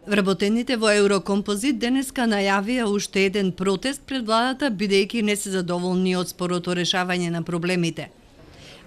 Вработените во Еврокомпозит денеска најавија уште еден протест пред владата, бидејќи не се задоволни од спорото решавање на проблемите.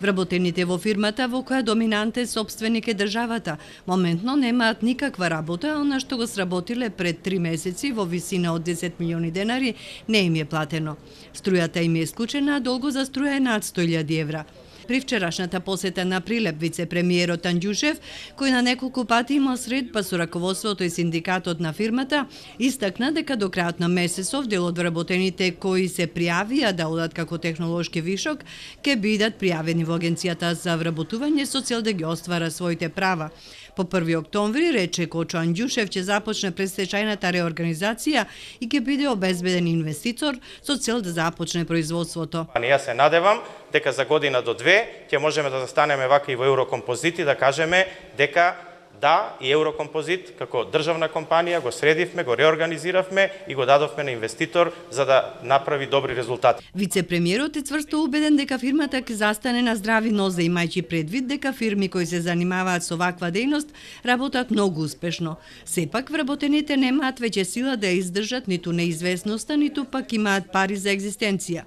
Вработените во фирмата во која доминант е сопственик е државата, моментно немаат никаква работа, а она што го сработиле пред 3 месеци во висина од 10 милиони денари не им е платено. Струјата им е исклучена, а долго за струја е над 100.000 евра. При вчерашната посета на Прилеп, вице-премиерот Анѓушев, кој на неколку пати имал средба со раководството и синдикатот на фирмата, истакна дека до крајот на месецов дел од вработените кои се пријавија да одат како технолошки вишок, ќе бидат пријавени во Агенцијата за вработување со цел да ги оствара своите права. По 1 октомври, рече Кочо Анѓушев, ќе започне предстечајната реорганизација и ќе биде обезбеден инвеститор со цел да започне производството. Ја се надевам дека за година до 2 ќе можеме да застанеме вака и во Еврокомпозит и да кажеме дека да, и Еврокомпозит како државна компанија го средивме, го реорганизиравме и го дадовме на инвеститор за да направи добри резултати. Вице-премиерот е цврсто убеден дека фирмата ќе застане на здрави нозе, имајќи предвид дека фирми кои се занимаваат со ваква дејност работат многу успешно. Сепак вработените немаат веќе сила да издржат ниту неизвестноста, ниту пак имаат пари за екзистенција.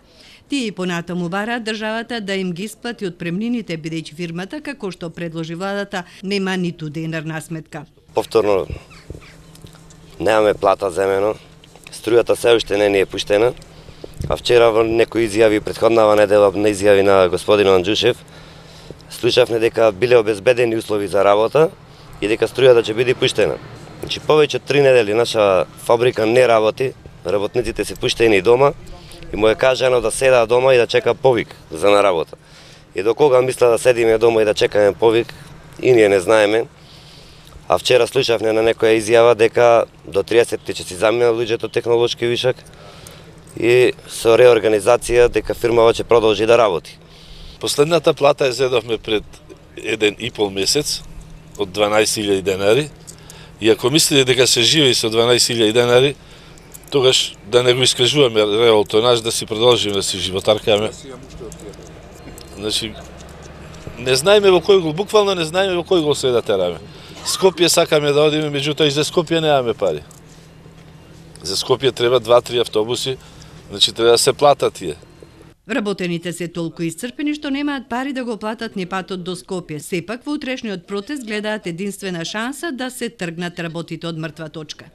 Тие и понатаму бараат државата да им ги исплати отпремнините, бидејќи фирмата, како што предложи владата, нема ниту денар на сметка. Повторно немаме плата земено, струјата се уште не ни е пуштена, а вчера во некои изјави претходнава недела на изјави на господин Анѓушев, слушавме дека биле обезбедени услови за работа и дека струјата ќе биде пуштена. Значи повеќе од 3 недели наша фабрика не работи, работниците се пуштени дома, и му е кажано да седа дома и да чека повик за на работа. И до кога мисла да седиме дома и да чекаме повик, и ние не знаеме. А вчера слушавме на некоја изјава дека до 30 ќе си замина луѓето технолошки вишак и со реорганизација дека фирмава ќе продолжи да работи. Последната плата ја зедовме пред 1,5 месец од 12.000 денари и ако мислите дека се живи со 12.000 денари, тогаш да не го искажуваме реалто наш, да си продолжиме да си животаркаме. Значи, не знаеме во кој гол, буквално не знаеме во кој гол се да тераме. Скопје сакаме да одиме, меѓутоа и за Скопје немаме пари. За Скопје треба 2-3 автобуси, значи треба да се платат тие. Вработените се толку исцрпени што немаат пари да го платат ни патот до Скопје. Сепак во утрешниот протест гледаат единствена шанса да се тргнат работите од мртва точка.